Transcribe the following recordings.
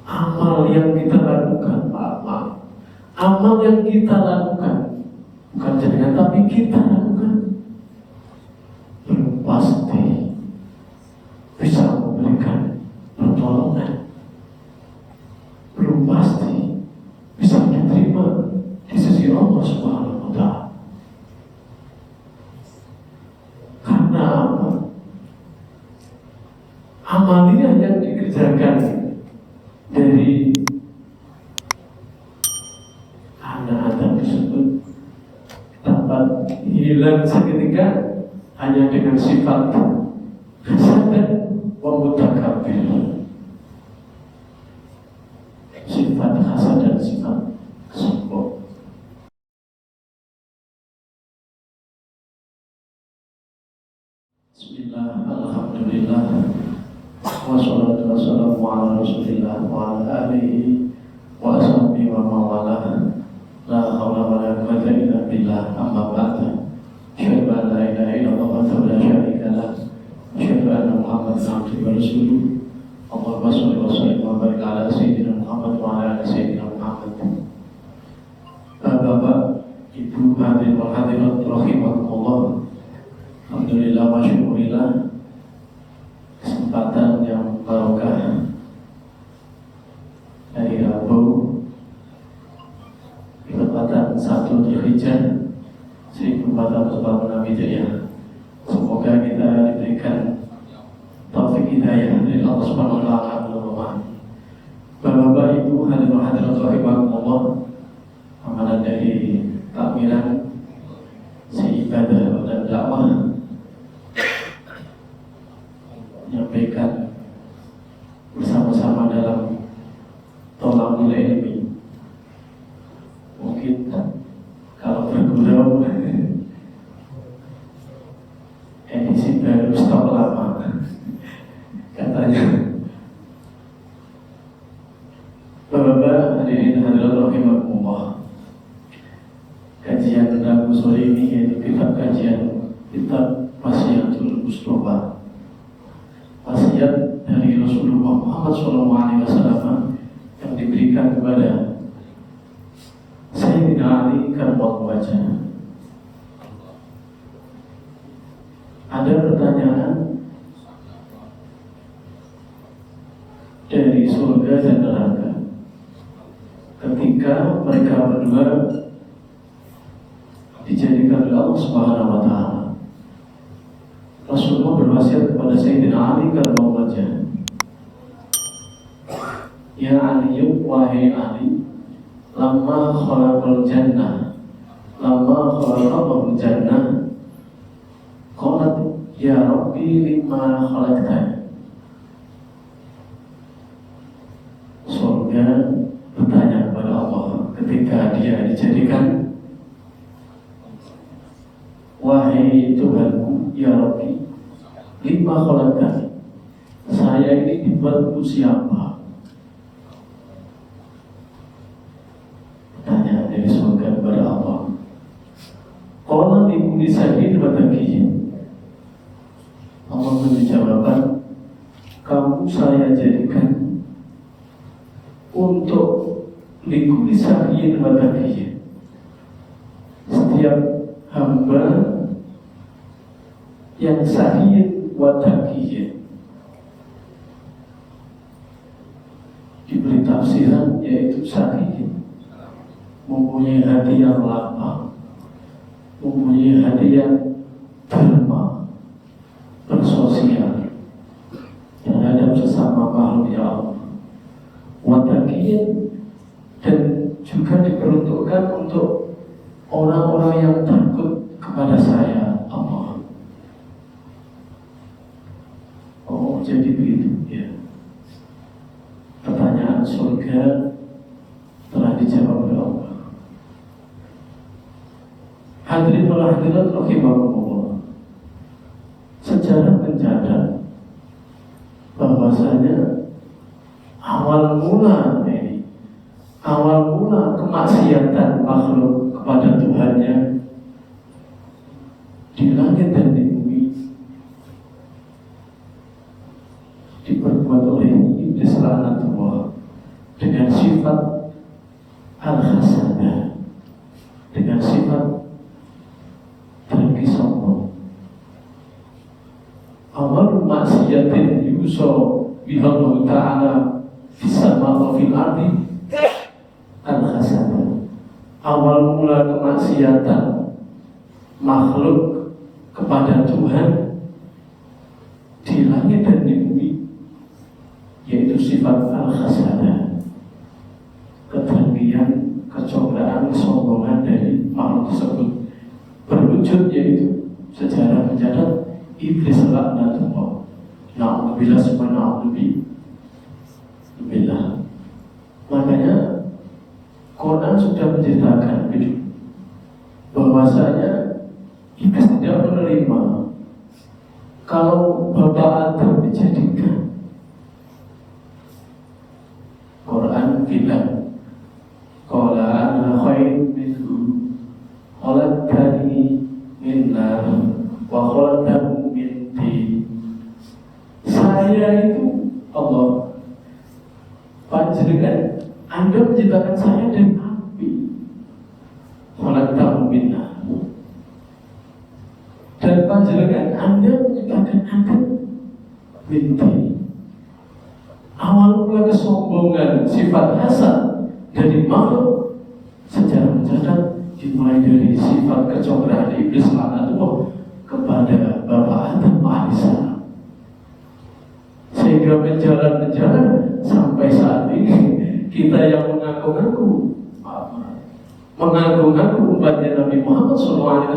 Amal yang kita lakukan, maaf, amal yang kita lakukan, bukan jenengan tapi kita lakukan, belum pasti bisa memberikan pertolongan, belum pasti bisa diterima di sisi Allah Subhanahu wa Ta'ala. Karena apa? Amaliyah yang dikerjakan dari anak Adam tersebut dapat hilang seketika hanya dengan sifat hasad wa mutakabbir. Sifat hasad dan sifat sombong. Bismillah, alhamdulillah, wassalatu wassalamu ala rasulillah wa ala alihi wa ashabihi wa mawalah. La hawla wa la quwwata illa billah. Amma ba'du. Asyhadu an la ilaha illallah wahdahu la syarika lah. Asyhadu anna Muhammadan abduhu wa rasuluh. Allahumma shalli wa sallim wa barik ala sayyidina Muhammad wa ala ali sayyidina Muhammad. Bapak, Ibu, hadirin wal hadirat rahimakumullah. Alhamdulillah wa syukurillah, kesempatan yang barokah dari Rabu di tepatan 1 Dzulhijjah 1446 Hijriah. Semoga kita diberikan taufik hidayah dari Allah Subhanahu wa Ta'ala. Bapak-bapak, Ibu, hadirin hadirat rahimakumullah, amalan dari takmiran si ibadah dan dakwah menyampaikan bersama-sama dalam tolabul ilmi. Mungkin kalau bergurau edisi baru stok lama katanya. Bapak hadirin hadirat rahimakumullah, kajian Rabu sore ini yaitu kajian kitab Wasiyatul Mustafa, wasiat dari Rasulullah Muhammad SAW yang diberikan kepada Sayyidina Ali karramallahu wajhahu. Ada pertanyaan dari surga dan neraka ketika mereka berdua dijadikan oleh Allah Subhanahu wa Ta'ala. Rasulullah berwasiat kepada Sayyidina Ali karramallahu wajhahu, ya Ali, wahai Ali, lamma khalaqal jannah, lamma khalaqal jannah, qalat ya Rabbi lima khalaqtani. Surga bertanya kepada Allah ketika dia dijadikan, wahai Tuhanku, ya Rabbi, lima khalaqtani, saya ini dibuat untuk siapa? Pertanyaan dari surga kepada Allah. Qala likulli sayyidin wa taqiyyin. Allah memberi jawaban, kamu saya jadikan untuk likulli sayyidin wa taqiyyin, setiap hamba yang sayyid wa taqiyyin. Diberi tafsiran yaitu sayyid, mempunyai hati yang lapang, mempunyai hati yang derma, bersosial terhadap sesama makhluk ya Allah. Wataqiyin, dan juga diperuntukkan untuk orang-orang yang takut kepada saya Allah. Oh, jadi begitu ya. Pertanyaan surga telah dijawab oleh Allah. Hadirin wal hadirat rahimakumullah, sejarah mencatat bahwasanya awal mula kemaksiatan makhluk kepada Tuhannya di langit dan di bumi diperbuat oleh iblis laknatullah dengan sifat al-hasanah, dengan sifat dengki sombong. Awal maksiatin yuso bihallahu ta'ala fisama wa fil ardi al-hasanah. Awal mula kemaksiatan makhluk kepada Tuhan di langit dan di bumi yaitu sifat al-hasanah, kedengkian, kecongkraan, kesombongan dari makhluk tersebut. Berwujud yaitu sejarah mencatat iblis laknatullah. Na'udzubillah summa na'udzubillah. Makanya Quran sudah menceritakan bahwasanya iblis tidak menerima kalau Bapak Adam dijadikan. Quran bilang, qala ana khairun minhu khalaqtani min nar wa khalaqtahu min tin. Saya itu Allah, panjenengan Anda menciptakan saya dari api, khalaqtahu min nar, dan panjenengan Anda menciptakan Adam min tin. Awal mula kesombongan sifat hasad dari makhluk secara mencatat dimulai dari sifat kecongkraan iblis laknatullah kepada Bapak Adam alaihissalam, sehingga menjalan sampai saat ini kita yang mengaku-ngaku umatnya Nabi Muhammad SAW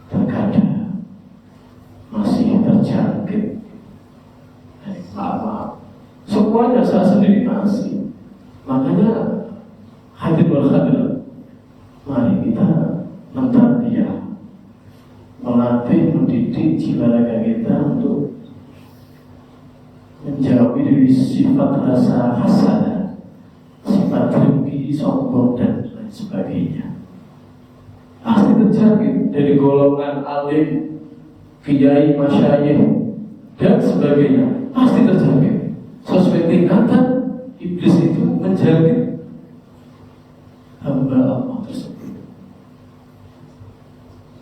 terkadang masih terjangkit. Maaf, semuanya saya sendiri masih. Makanya hadir wal hadir, mari kita mentarbiah, melatih, mendidik jiwa raga kita untuk menjauhi dari sifat rasa hasanah, sifat dengki, sombong dan lain sebagainya. Pasti terjangkit dari golongan alim, kiai, masyayikh dan sebagainya. Pasti terjangkit. Sesuai tingkatan iblis itu menjangkit hamba Allah tersebut.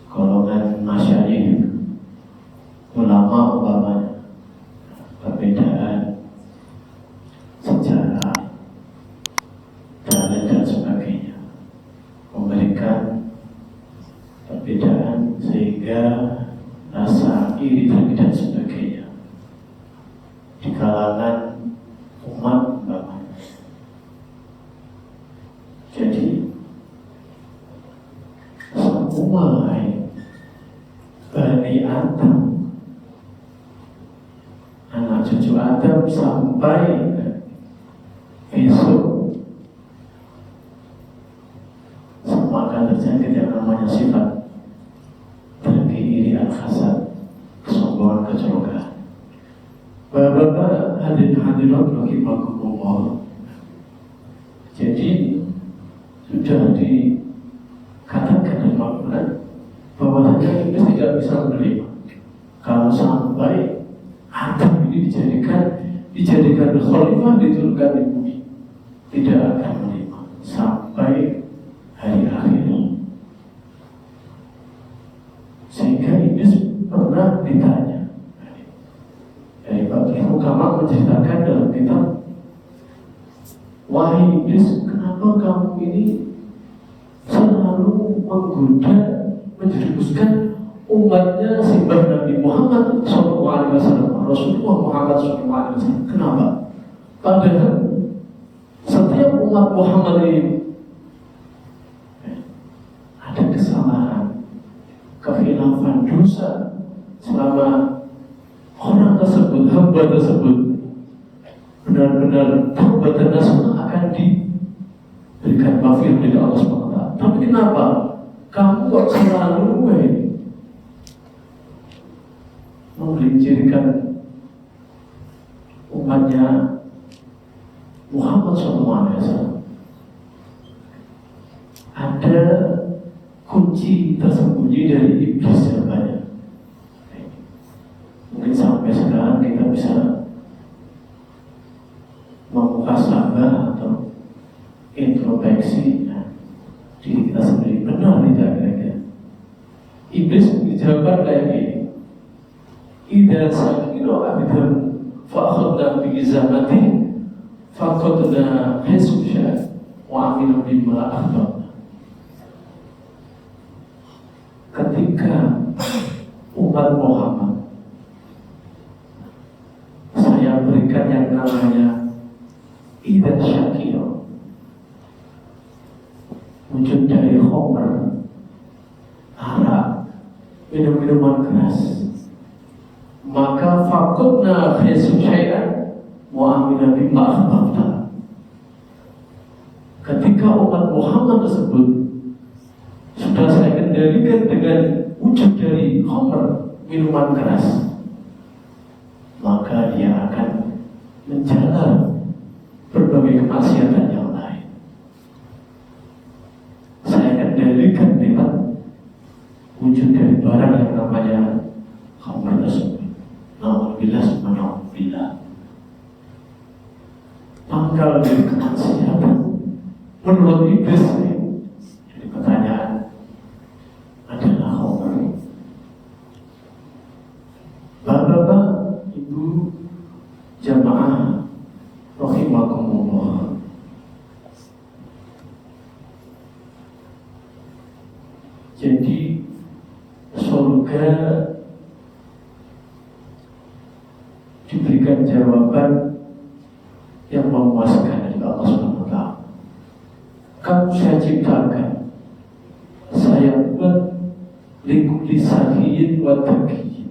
Golongan masyayikh, ulama umpamanya, perbedaan sejarah dan sebagainya, memberikan perbedaan sehingga rasa iri dan sebagainya di kalangan umat umpamanya. Jadi semua Bani Adam, anak cucu Adam sampai besok, semua akan terjangkit yang namanya sifat dengki, iri, al-hasad, kesombongan, kecongkraan. Bapak-bapak, hadirin rahimakumullah. Jadi sudah dikatakan dalam Al-Quran bahwasanya iblis tidak bisa menerima kalau sampai Adam ini dijadikan khalifah, diturunkan di bumi. Tidak akan menerima sampai hari akhir. Sehingga iblis pernah ditanya dari bagi ulama menceritakan dalam kitab, wahai iblis, kenapa kamu ini selalu menggoda, menjerumuskan umatnya simbah Nabi Muhammad SAW, Rasulullah Muhammad SAW? Kenapa? Padahal setiap umat Muhammad ini ada kesalahan, kekhilafan, dosa, selama orang tersebut, hamba tersebut benar-benar taubat dan nasuha akan diberikan maghfirah dari Allah SWT. Tapi kenapa kamu kok selalu menggelincirkan umatnya Muhammad SAW? Ada kunci tersembunyi dari iblis yang banyak. Mungkin sampai sekarang kita bisa muhasabah atau introspeksi diri kita sendiri, benar tidak kira-kira? Iblis menjawab kayak gini, idza sakiro abdan fa'akhadna bi zamati faqadna hisya wa aminu bima akhbar. Ketika umat Muhammad saya berikan yang namanya idza syakiro, wujud dari khamr, arak, minum-minuman keras, maka faqadna syai'an wa amina bima akhbarta. Ketika umat Muhammad tersebut sudah saya kendalikan dengan wujud dari khamr, minuman keras, maka dia akan menjalar berbagai kemaksiatan yang lain. Saya kendalikan dengan wujud dari barang yang namanya khamr tersebut. Alhamdulillah, subhanallah. Pangkal dari kemaksiatan menurut iblis, jadi pertanyaan adalah khamr. Bapak-bapak, ibu, jamaah rahimakumullah. Jadi surga diberikan jawaban yang memuaskan dari Allah SWT. Kamu saya ciptakan, saya buat likuli sahiyin wa taqiyin,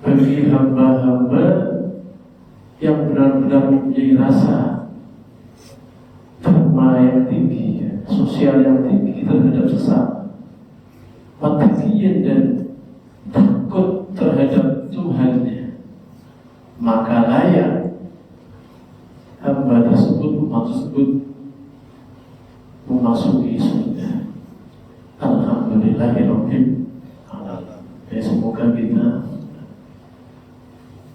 bagi hamba-hamba yang benar-benar mempunyai rasa dharma yang tinggi, sosial yang tinggi terhadap sesama, wa taqiyin, dan takut terhadap Tuhannya, maka layak hamba tersebut, umat tersebut memasuki surga. Alhamdulillahirabbil alamin. Semoga kita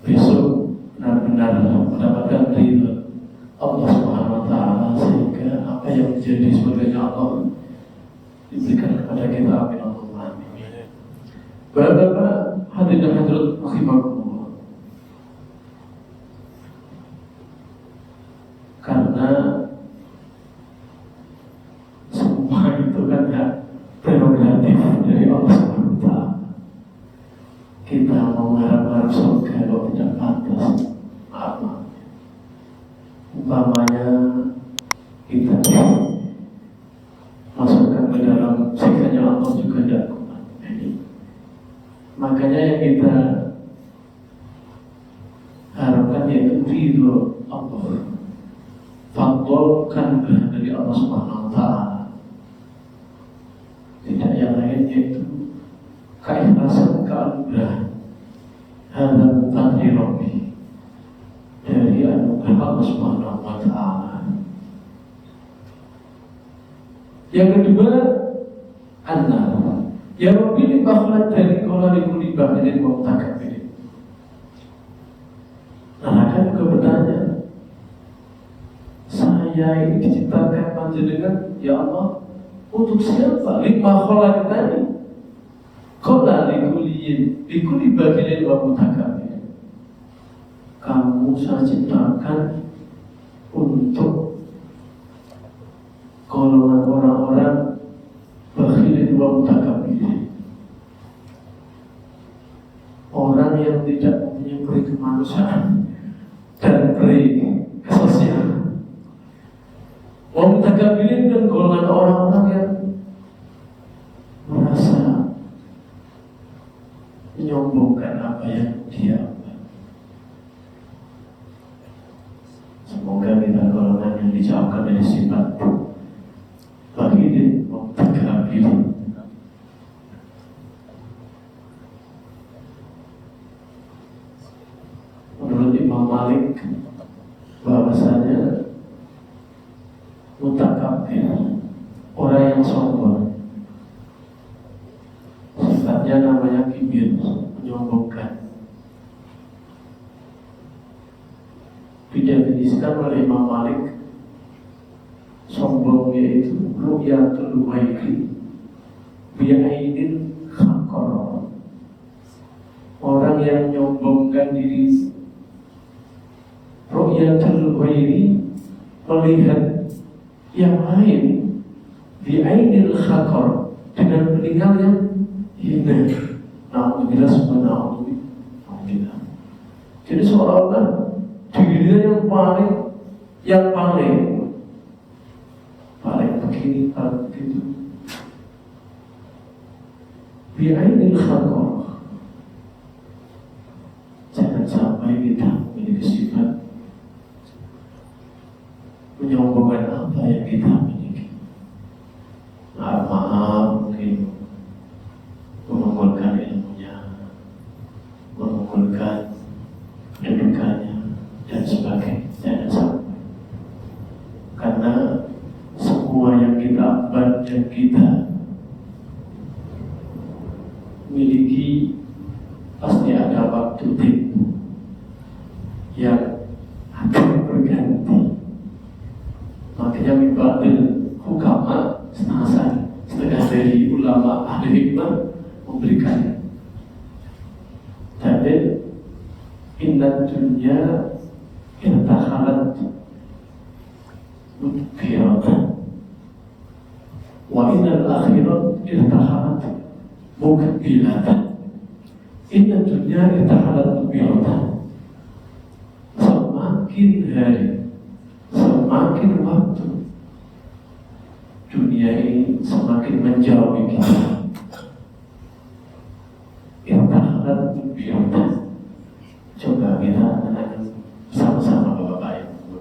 besok benar-benar mendapatkan ridha Allah Subhanahu wa taala, sehingga apa yang menjadi surganya Allah diberikan kepada kita. Amin Allahumma amin. Bapak-bapak, hadirin hadirat rahimakumullah. Karena semua itu kan hak prerogatif dari Allah SWT. Kita mau mengharap surga kalau tidak pantas, maaf. Umpamanya kita masukkan ke dalam siksanya Allah juga tidak kuat. Makanya yang kita harapkan yaitu ridho Allah, fadl kan dari Allah Subhanahu wa taala. Tidak yang lain, yaitu keikhlasan, keanugeraan. Hadza min fadli Rabbi, dari anugerah Allah Subhanahu wa taala. Yang kedua, an-nar. Ya Rabbi, limbahlah dari qala likuli bahdin wa mutakabbir. Neraka juga bertanya, saya ini diciptakan panjenengan ya Allah untuk siapa? Lima kholak tadi, qala likuli bahdin wa mutakabbir. Kamu saya ciptakan untuk golongan orang-orang bakhilin wa mutakabbir, orang yang tidak mempunyai peri kemanusiaan dan peri kesosialan. Wa mutakabbirin, dan golongan orang-orang yang merasa menyombongkan apa yang dia buat. Semoga kita golongan yang dijauhkan dari sifat bakhilin wa mutakabbirin. Menurut Imam Malik, bahwasanya mutakabbir, orang yang sombong, sifatnya namanya kibir, menyombongkan. Didefinisikan dituliskan oleh Imam Malik, sombongnya itu ru'yatul ghairi bi'ainin khaqar. Orang yang nyombongkan diri, ru'yatul ghairi, melihat yang lain bi'ainil khaqar, dengan peninggal yang hina. Alhamdulillah, alhamdulillah. Jadi seolah-olah dirinya yang paling begini, paling begitu. Bi'ainil khaqar. Jangan sampai kita memiliki sifat menyombongkan apa yang kita miliki. Maaf, mungkin mengunggulkan ilmunya, mengunggulkan kedudukannya dan sebagainya. Jangan sampai, karena semua yang kita miliki pasti ada waktu tempo yang akan berganti. Makanya mibadil hukama setengah dari ulama ahli hikmah memberikan. Jadi inna dunya irtahalat mudbiratan wa innal akhirat irtahalat mukbilatan. Inna dunya irtahalat mudbiratan. Semakin hari, semakin waktu, dunia ini semakin menjauhi kita. Irtahalat mudbiratan. Coba kita sama-sama Bapak Ibu.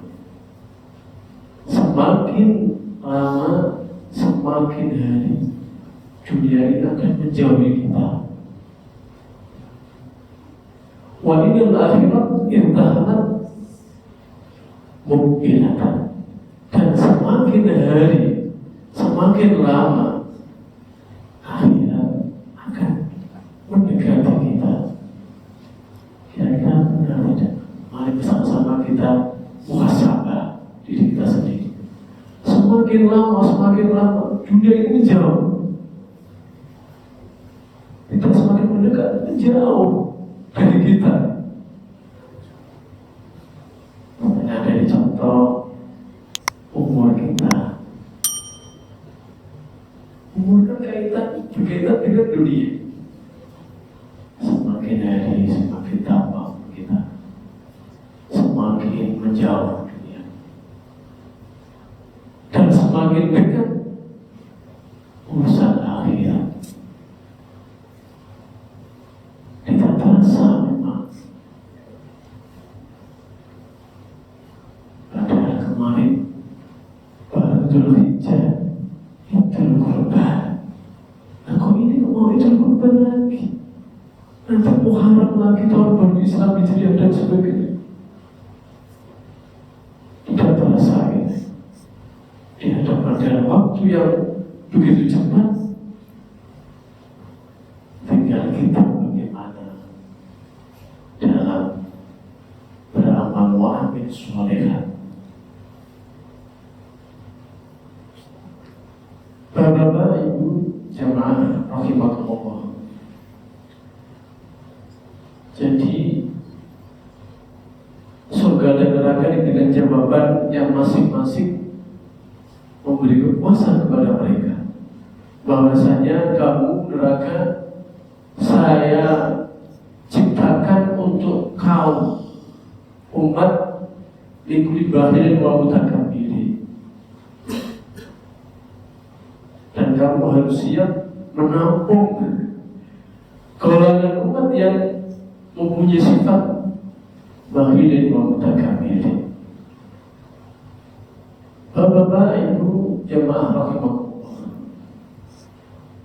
Semakin lama, semakin hari, dunia ini akan menjauhi kita. Wa innal akhirat irtahalat mukbilatan. Dan semakin hari, semakin lama, akhirat akan mendekati kita. Kira-kira benar tidak? Mari bersama-sama kita muhasabah diri kita sendiri. Semakin lama, dunia ini menjauh. Kita semakin mendekat, menjauh dari kita. Makanya dari contoh umur kita. Umur kan berkaitan dengan dunia. Semakin hari semakin tambah kita, semakin menjauh dunia, dan semakin dekat urusan akhirat. Tidak terasa memang. Padahal kemarin baru Dzulhijjah, Idul Qurban. Nah kok ini mau Idul Qurban lagi? Nanti Muharram lagi, tahun baru Islam Hijriah dan sebagainya. Tidak terasa ini. Di hadapan dalam waktu yang begitu cepat, tinggal kita bagaimana dalam beramal wa amin sholihat. Bapak Ibu jamaah rahimakumullah. Jadi surga dan neraka ini dengan jawaban yang masing-masing memberi kepuasan kepada mereka. Bahwasanya kamu neraka saya ciptakan untuk kaum umat likuli bahirin wa mutakabbirin. Dan kamu harus siap menampung golongan umat yang mempunyai sifat bahirin wa mutakabbirin. Bapak Ibu jemaah rahimakumullah,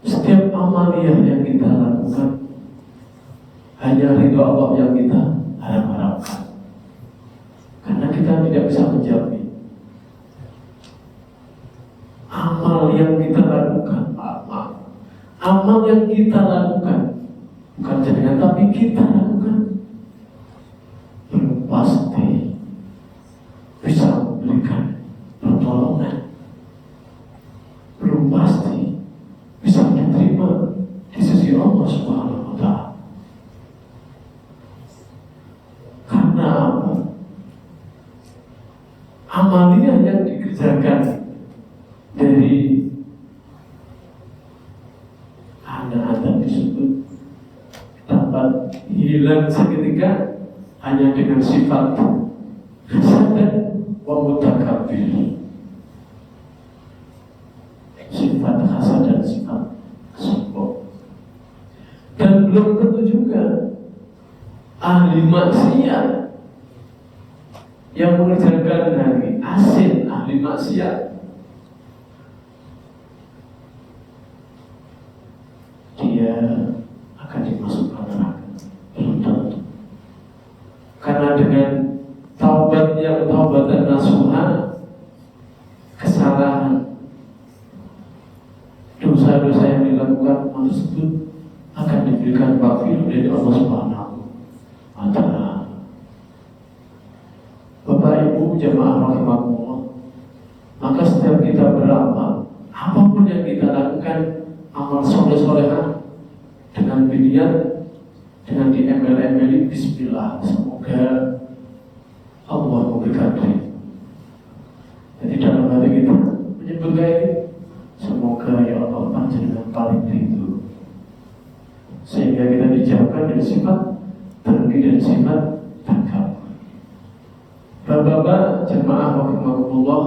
setiap amaliyah yang kita lakukan hanya ridho Allah yang kita harapkan. Karena kita tidak bisa menjamin amal yang kita lakukan, amal yang kita lakukan, bukan jenengan tapi kita lakukan, belum pasti memberikan pertolongan, belum pasti bisa diterima di sisi Allah Subhanahu wa Ta'ala. Karena apa? Amaliyah yang dikerjakan dari anak Adam tersebut dapat hilang seketika hanya dengan sifat hasad wa mutakabbir. Sifat hasad dan sifat sombong. Dan belum tentu juga ahli maksiat yang mengerjakan dari asin ahli maksiat dia akan dimasukkan neraka. Belum tentu. Karena dengan taubat yang taubatan nasuha, kesalahan dosa-dosa yang dilakukan tersebut akan diberikan maghfirah dari Allah Subhanahu wa Ta'ala. Bapak Ibu jemaah rahimakumullah, maka setiap kita beramal, apapun yang kita lakukan, amal soleh-solehah dengan biliat, dengan diembel-embeli bismillah, semoga Allah memberikan ridho. Jadi dalam hati kita menyebut kayak semoga ya Allah panjenengan paling ridho, sehingga kita dijauhkan dari sifat dengki dan sifat takabur. Bapak-bapak jemaah rahimakumullah,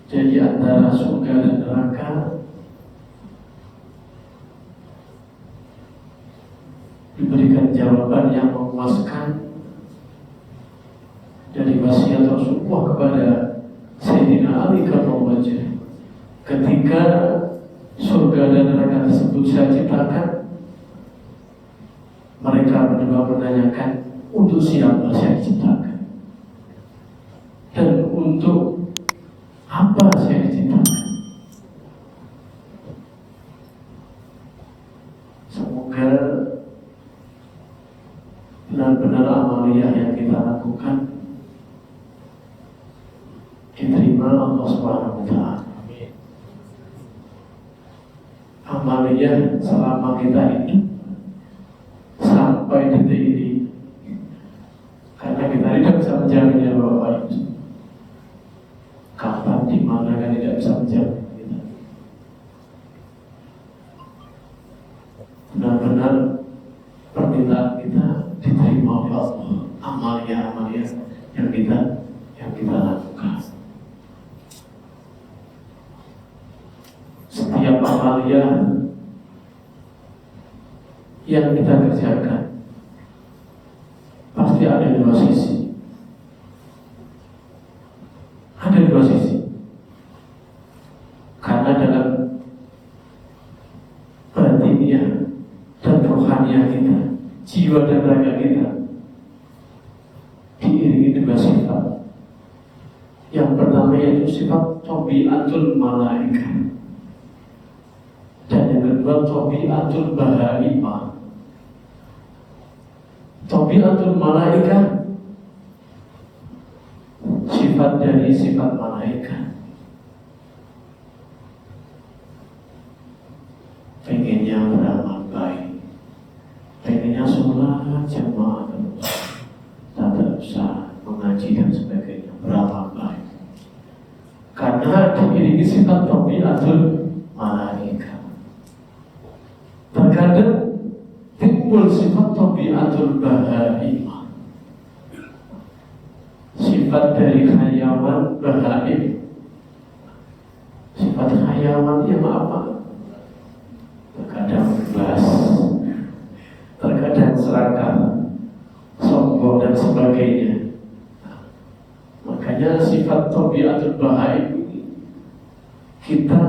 jadi antara surga dan neraka diberikan jawaban yang memuaskan dari wasiat Rasulullah kepada Sayyidina Ali karramallahu wajhahu. Ketika surga dan neraka tersebut saya ciptakan, mereka berdua menanyakan untuk siapa saya diciptakan dan untuk apa saya diciptakan. Semoga benar-benar amaliyah yang kita lakukan diterima Allah Subhanahu wa Ta'ala. Amaliyah selama kita hidup sampai detik ini, karena kita tidak bisa menjaminnya Bapak Ibu. Kapan, di mana kan tidak bisa menjamin kita. Benar-benar permintaan kita diterima oleh Allah. Amaliyah yang kita lakukan. Setiap amaliyah yang kita kerjakan pasti ada dua sisi. Ada dua sisi. Karena dalam batinnya dan rohaniah kita, jiwa dan raga kita diiringi dua sifat. Yang pertama yaitu sifat tabiatul malaikah, dan yang kedua tabiatul bahaimah. Tabiatul malaikah, sifat dari sifat malaikat, pengennya beramal baik, pengennya sholat jamaah terus, tata usaha, mengaji dan sebagainya, beramal baik. Karena diiringi sifat tabiatul malaikat. Terkadang timbul sifat tabiatul bahaimah, sifat dari hayawan bahaim. Sifat hayawan yang apa? Terkadang bebas, terkadang serakah, sombong dan sebagainya. Makanya sifat tabiatul bahaim kita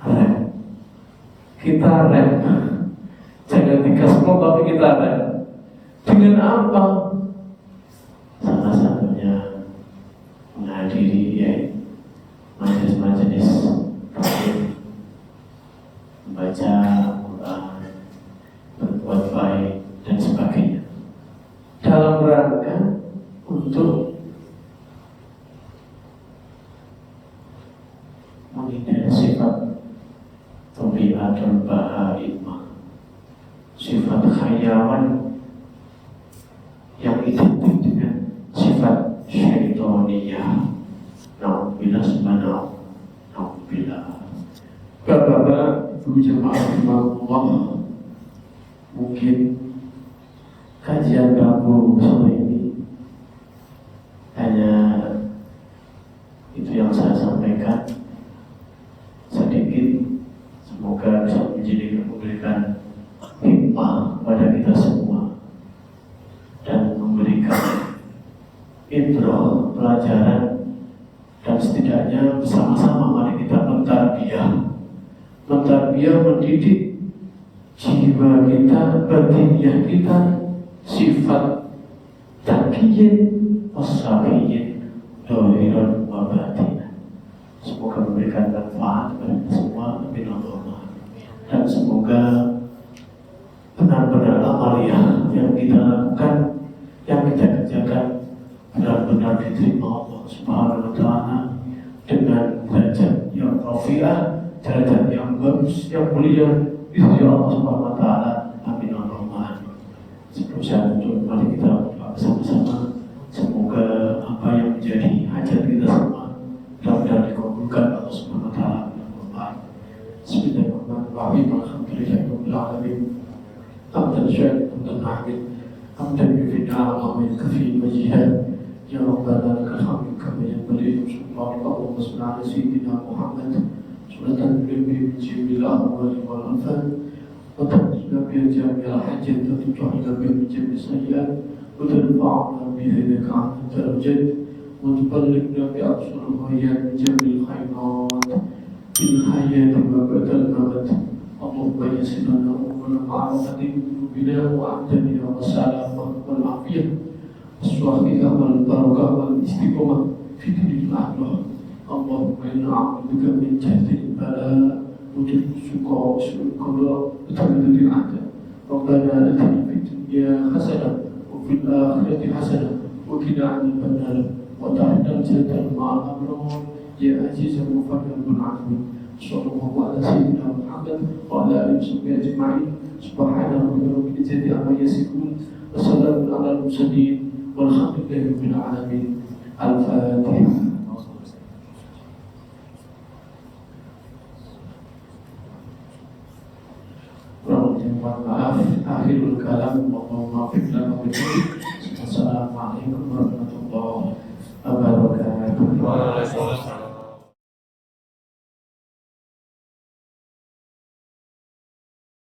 rem. Jangan dikasih tapi kita rem. Dengan apa? Salah satunya menghadiri majelis-majelis membaca Al-Quran, berbuat baik dan sebagainya. dalam rangka untuk menghindari sifat tabiatul bahaimah, sifat khayawan yang identik dengan sifat syaitaniyah. Na'udzubillah subhanahu. Na'udzubillah. Bapak-bapak, ibu jamaah rahimahullah, mungkin kajian Rabu sore ini hanya itu yang saya sampaikan sedikit. Semoga bisa memberikan hikmah pada kita semua dan memberikan ibrah, pelajaran, dan setidaknya bersama-sama mari kita mentarbiyah, mendidik jiwa kita, batiniah kita, sifat taqiyin wasabiyin dhahiran wa batinan. Semoga memberikan manfaat kepada kita semua, amin Allahumma. Dan semoga benar-benar amaliyah yang kita lakukan, yang kita kerjakan benar-benar diterima Allah Subhanahu wa Ta'ala dengan derajat yang rafi'ah, derajat yang bagus, yang mulia di sisi Allah Subhanahu wa Ta'ala, amin Allahumma. Sebelum saya tutup, mari kita berdoa bersama-sama. Semoga apa yang menjadi hajat kita semua benar-benar dikabulkan Allah Subhanahu wa Ta'ala, amin Allahumma. Bismillahirrahmanirrahim. Alhamdulillahirabbil alamin. Hamdan syakiran hamdan hamid. Hamdan yufi ni'amahu wa yakfi majidan. Ya Rabbana lakal hamdu kama yanbaghi li Allahumma salli ala sayyidina Muhammad suratan bi jibril wal anfal wa taqina bi jami'il hajjat wa tutahhina bi jami'is sayyi'at wa tarfa'na bi hadaka 'ala darajat wa tuballighna bi aqsal ghayat jami'il khairat bil hayati wa ba'dal mamat. Allahumma yassir lana umurana ma'afatin bina wa amdana wa salamah wal afiyah الصحيحة والبركة والاستقامة في دين الله. اللهم إنا نعوذ بك من جهد البلاء وجهد الشقاء وسوء القضاء وتردد الأعداء. ربنا آتنا في الدنيا حسنة وفي الآخرة حسنة وقنا عذاب النار وادخلنا الجنة مع الأبرار يا عزيز الغفار رب العالمين. صلى الله على سيدنا محمد وعلى آله وصحبه أجمعين. سبحان ربك رب العزة عما يصفون وسلام على المرسلين walhamdulillahi rabbil alamin. Al-Fatihah. Maaf, akhirul kalam. Allahumma fiq lana wa bihi. Assalamualaikum warahmatullahi wabarakatuh.